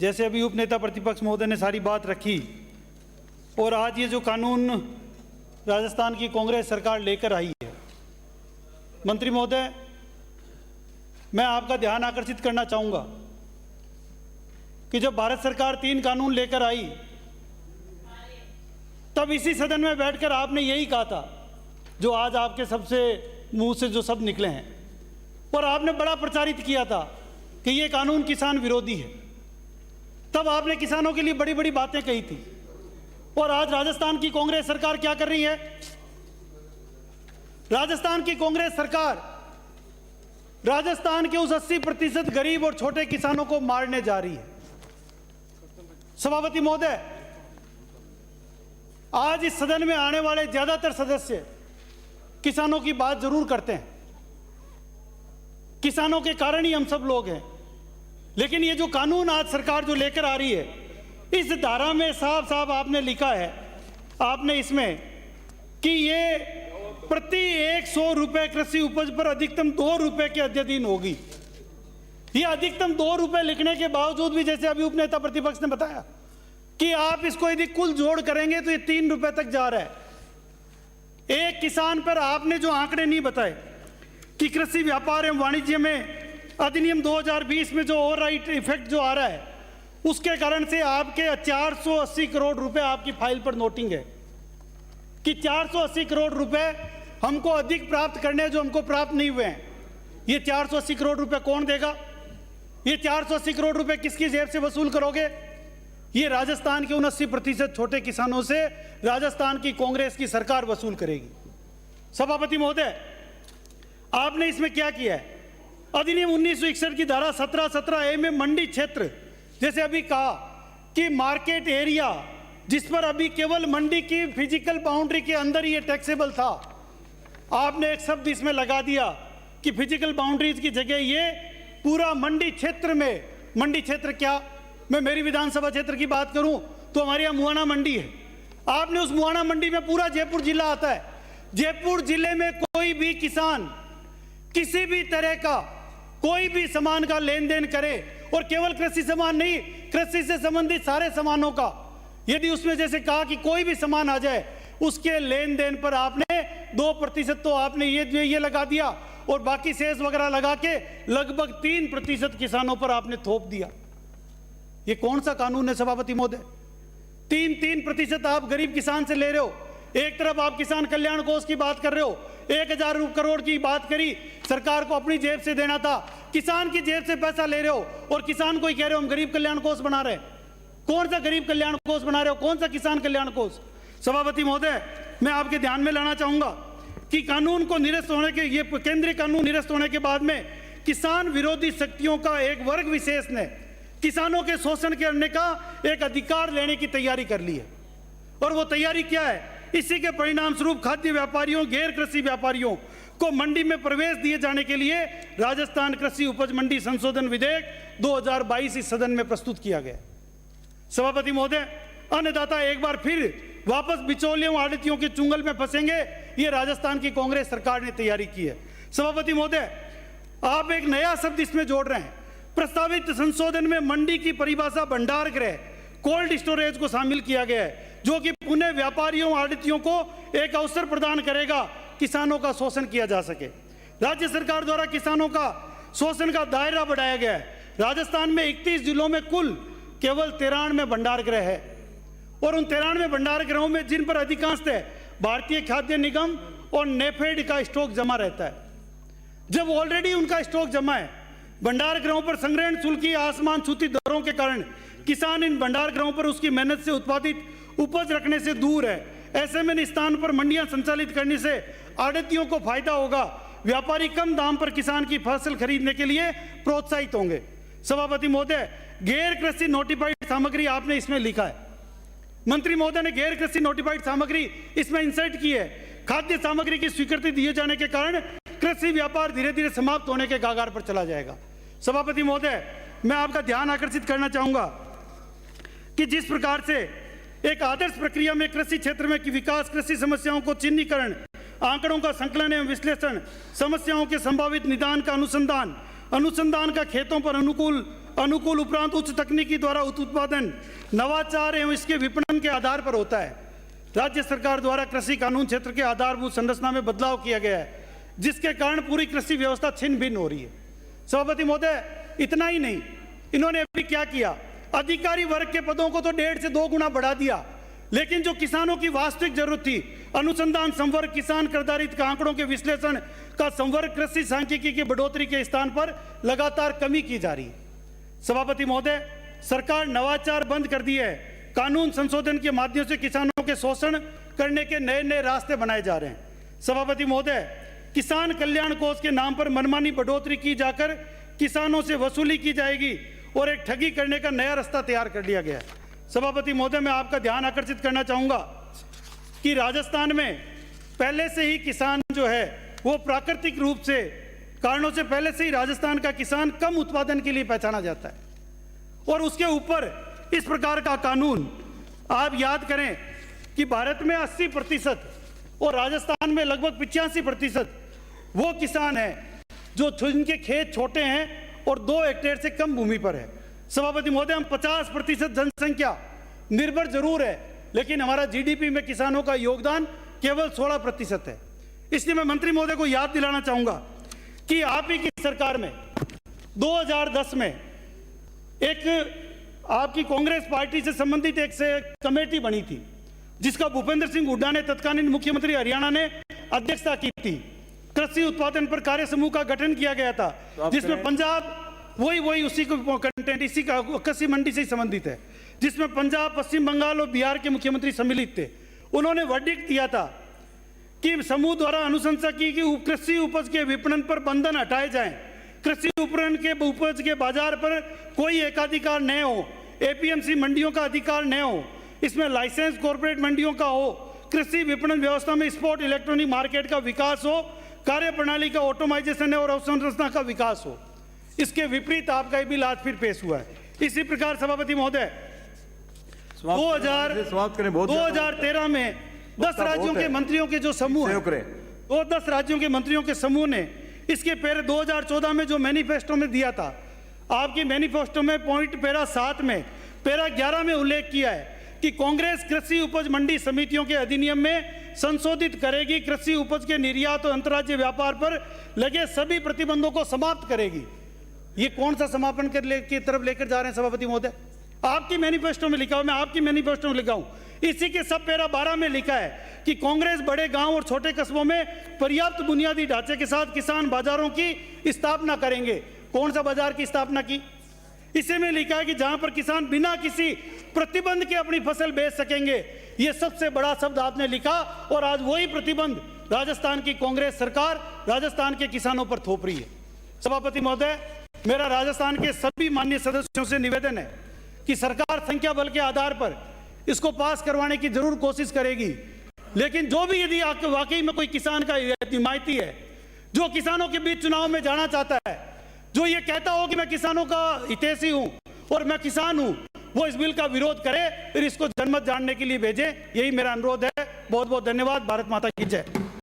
जैसे अभी उपनेता प्रतिपक्ष महोदय ने सारी बात रखी, और आज ये जो कानून राजस्थान की कांग्रेस सरकार लेकर आई है, मंत्री महोदय, मैं आपका ध्यान आकर्षित करना चाहूँगा कि जब भारत सरकार 3 कानून लेकर आई, तब इसी सदन में बैठकर आपने यही कहा था जो आज आपके सबसे मुंह से जो शब्द निकले हैं, और आपने बड़ा प्रचारित किया था कि ये कानून किसान विरोधी है। तब आपने किसानों के लिए बड़ी बड़ी बातें कही थी, और आज राजस्थान की कांग्रेस सरकार क्या कर रही है? राजस्थान की कांग्रेस सरकार राजस्थान के उस 80% गरीब और छोटे किसानों को मारने जा रही है। सभापति महोदय, आज इस सदन में आने वाले ज्यादातर सदस्य किसानों की बात जरूर करते हैं, किसानों के कारण ही हम सब लोग हैं, लेकिन ये जो कानून आज सरकार जो लेकर आ रही है, इस धारा में साफ साफ आपने लिखा है, आपने इसमें कि ये प्रति 100 रुपए कृषि उपज पर अधिकतम 2 रुपए के अध्ययन होगी। ये अधिकतम 2 रुपए लिखने के बावजूद भी, जैसे अभी उपनेता प्रतिपक्ष ने बताया कि आप इसको यदि कुल जोड़ करेंगे तो ये 3 रुपए तक जा रहा है एक किसान पर। आपने जो आंकड़े नहीं बताए कि कृषि व्यापार एवं वाणिज्य में अधिनियम 2020 में जो ओवरराइट इफेक्ट जो आ रहा है, उसके कारण से आपके 480 करोड़ रुपए आपकी फाइल पर नोटिंग है कि 480 करोड़ रुपए हमको अधिक प्राप्त करने जो हमको प्राप्त नहीं हुए हैं। ये 480 करोड़ रुपए कौन देगा? ये 480 करोड़ रुपए किसकी जेब से वसूल करोगे? ये राजस्थान के 79% छोटे किसानों से राजस्थान की कांग्रेस की सरकार वसूल करेगी। सभापति महोदय, आपने इसमें क्या किया है? अधिनियम 1961 की धारा 17(17)A में मंडी क्षेत्र, जैसे अभी कहा कि मार्केट एरिया, जिस पर अभी केवल मंडी की फिजिकल बाउंड्री के अंदर ही ये टैक्सेबल था, आपने एक शब्द इसमें लगा दिया कि फिजिकल बाउंड्रीज की जगह ये पूरा मंडी क्षेत्र में। मंडी क्षेत्र क्या? मैं मेरी विधानसभा क्षेत्र की बात करूं तो हमारे यहाँ मुआना मंडी है। आपने उस मुआना मंडी में पूरा जयपुर जिला आता है। जयपुर जिले में कोई भी किसान किसी भी तरह का कोई भी सामान का लेन देन करे, और केवल कृषि सामान नहीं, कृषि से संबंधित सारे सामानों का, यदि उसमें जैसे कहा कि कोई भी सामान आ जाए, उसके लेन देन पर आपने 2% तो आपने ये लगा दिया, और बाकी सेस वगैरह लगा के लगभग 3% किसानों पर आपने थोप दिया। ये कौन सा कानून है सभापति महोदय? 3% आप गरीब किसान से ले रहे हो। एक तरफ आप किसान कल्याण कोष की बात कर रहे हो, 1000 करोड़ की बात करी, सरकार को अपनी जेब से देना था, किसान की जेब से पैसा ले रहे हो, और किसान को ही कह रहे हो हम गरीब कल्याण कोष बना रहे हैं। कौन सा गरीब कल्याण कोष बना रहे हो? कौन सा किसान कल्याण कोष? सभापति महोदय, मैं आपके ध्यान में लाना चाहूंगा कि कानून को निरस्त होने के, ये केंद्रीय कानून निरस्त होने के बाद में किसान विरोधी शक्तियों का एक वर्ग विशेष ने किसानों के शोषण करने का एक अधिकार लेने की तैयारी कर ली है। और वो तैयारी क्या है? इसी के परिणाम स्वरूप खाद्य व्यापारियों, गैर कृषि व्यापारियों को मंडी में प्रवेश दिए जाने के लिए राजस्थान कृषि उपज मंडी संशोधन विधेयक 2022 इस सदन में प्रस्तुत किया गया। सभापति महोदय, अन्नदाता एक बार फिर वापस बिचौलियों आड़तियों के चुंगल में फंसेंगे, ये राजस्थान की कांग्रेस सरकार ने तैयारी की है। सभापति महोदय, आप एक नया शब्द इसमें जोड़ रहे हैं। प्रस्तावित संशोधन में मंडी की परिभाषा भंडार गृह, कोल्ड स्टोरेज को शामिल किया गया है, जो कि पुनः व्यापारियों आड़तियों को एक अवसर प्रदान करेगा किसानों का शोषण किया जा सके। राज्य सरकार द्वारा किसानों का शोषण का दायरा बढ़ाया गया है। राजस्थान में 31 जिलों में कुल केवल 93 भंडार गृह है, और उन 93 भंडार गृहों में जिन पर अधिकांशतः भारतीय खाद्य निगम और नेफेड का स्टॉक जमा रहता है। जब ऑलरेडी उनका स्टॉक जमा है, भंडार गृहों पर संग्रहण शुल्क की आसमान छूती दरों के कारण किसान इन भंडार गृहों पर उसकी मेहनत से उत्पादित उपज रखने से दूर है। ऐसे में इन स्थान पर मंडियां संचालित करने से आड़तियों को फायदा होगा, व्यापारी कम दाम पर किसान की फसल खरीदने के लिए प्रोत्साहित होंगे। सभापति महोदय, गैर कृषि नोटिफाइड सामग्री आपने इसमें लिखा है। मंत्री महोदय ने गैर कृषि नोटिफाइड सामग्री इसमें इंसर्ट की है। खाद्य सामग्री की स्वीकृति दिए जाने के कारण कृषि व्यापार धीरे धीरे समाप्त होने के कगार पर चला जाएगा। सभापति महोदय, मैं आपका ध्यान आकर्षित करना चाहूंगा कि जिस प्रकार से एक आदर्श प्रक्रिया में कृषि क्षेत्र में विकास, कृषि समस्याओं को चिन्हीकरण, आंकड़ों का संकलन एवं विश्लेषण, समस्याओं के संभावित निदान का अनुसंधान, अनुसंधान का खेतों पर अनुकूल अनुकूल उपरांत उच्च तकनीकी द्वारा उत्पादन, नवाचार एवं इसके विपणन के आधार पर होता है। राज्य सरकार द्वारा कृषि कानून क्षेत्र के आधारभूत संरचना में बदलाव किया गया है, जिसके कारण पूरी कृषि व्यवस्था छिन्न भिन्न हो रही है। सभापति महोदय, इतना ही नहीं, इन्होंने अभी क्या किया, अधिकारी वर्ग के पदों को तो 1.5 से 2 गुना बढ़ा दिया, लेकिन जो किसानों की वास्तविक जरूरत थी, अनुसंधान संवर्ग, किसान करदारित आंकड़ों के विश्लेषण का संवर्ग, कृषि सांख्यिकी की बढ़ोतरी के स्थान पर लगातार कमी की जा रही है। सभापति महोदय, सरकार नवाचार बंद कर दिए है, कानून संशोधन के माध्यम से किसानों के शोषण करने के नए नए रास्ते बनाए जा रहे हैं। सभापति महोदय, किसान कल्याण कोष के नाम पर मनमानी बढ़ोतरी की जाकर किसानों से वसूली की जाएगी और एक ठगी करने का नया रास्ता तैयार कर लिया गया है। सभापति महोदय, मैं आपका ध्यान आकर्षित करना चाहूंगा कि राजस्थान में पहले से ही किसान जो है वो प्राकृतिक रूप से कारणों से पहले से ही राजस्थान का किसान कम उत्पादन के लिए पहचाना जाता है, और उसके ऊपर इस प्रकार का कानून, आप याद करें कि भारत में 80% और राजस्थान में लगभग 85% वो किसान हैं जो जिनके खेत छोटे हैं और 2 हेक्टेयर से कम भूमि पर है। सभापति महोदय, हम 50% जनसंख्या निर्भर जरूर है, लेकिन हमारा जीडीपी में किसानों का योगदान केवल 16% है। इसलिए मैं मंत्री महोदय को याद दिलाना चाहूंगा कि आप ही की सरकार में 2010 में एक आपकी कांग्रेस पार्टी से संबंधित एक से कमेटी बनी थी, जिसका भूपेंद्र सिंह हुड्डा ने, तत्कालीन मुख्यमंत्री हरियाणा ने, अध्यक्षता की थी। कृषि उत्पादन पर कार्य समूह का गठन किया गया था, जिसमें पंजाब, वही उसी को कंटेंट इसी का कृषि मंडी से संबंधित है, जिसमें पंजाब, पश्चिम बंगाल और बिहार के मुख्यमंत्री सम्मिलित थे। उन्होंने वर्डिक्ट दिया था कि समूह द्वारा अनुशंसा की कि कृषि उपज के विपणन पर बंधन हटाए जाएं, कृषि उपकरण के उपज के बाजार पर कोई एकाधिकार न हो, एपीएमसी मंडियों का अधिकार न हो, इसमें लाइसेंस कॉर्पोरेट मंडियों का हो, कृषि विपणन व्यवस्था में स्पॉट इलेक्ट्रॉनिक मार्केट का विकास हो, कार्य प्रणाली का ऑटोमाइजेशन और अवसंरचना का विकास हो। इसके विपरीत आपका बिल आज फिर पेश हुआ है। इसी प्रकार सभापति महोदय, 2013 में 10 राज्यों के मंत्रियों के जो समूह है, वो 10 राज्यों के मंत्रियों के समूह ने इसके पहले 2014 में जो मैनिफेस्टो में दिया था, आपकी मैनिफेस्टो में पॉइंट पैरा 7 में पैरा 11 में उल्लेख किया है कि कांग्रेस कृषि उपज मंडी समितियों के अधिनियम में संशोधित करेगी, कृषि उपज के निर्यात और अंतर्राज्यीय व्यापार पर लगे सभी प्रतिबंधों को समाप्त करेगी। ये कौन सा समापन की तरफ लेकर जा रहे हैं सभापति महोदय? आपकी मैनिफेस्टो में लिखा हुआ, मैं आपकी मैनिफेस्टो में लिखा हूं, इसी के सब पैरा 12 में लिखा है कि कांग्रेस बड़े गांव और छोटे कस्बों में पर्याप्त बुनियादी ढांचे के साथ किसान बाजारों की स्थापना करेंगे। कौन सा बाजार की स्थापना की? इसी में लिखा है कि जहां पर किसान बिना किसी प्रतिबंध के अपनी फसल बेच सकेंगे। यह सबसे बड़ा शब्द आपने लिखा, और आज वही प्रतिबंध राजस्थान की कांग्रेस सरकार राजस्थान के किसानों पर थोप रही है। सभापति महोदय, मेरा राजस्थान के सभी माननीय सदस्यों से निवेदन है कि सरकार संख्या बल के आधार पर इसको पास करवाने की जरूर कोशिश करेगी, लेकिन जो भी यदि वाकई में कोई किसान का हिमायती है, जो किसानों के बीच चुनाव में जाना चाहता है, जो ये कहता हो कि मैं किसानों का हितैषी हूं और मैं किसान हूं, वो इस बिल का विरोध करे, फिर इसको जनमत जानने के लिए भेजें। यही मेरा अनुरोध है। बहुत बहुत धन्यवाद। भारत माता की जय।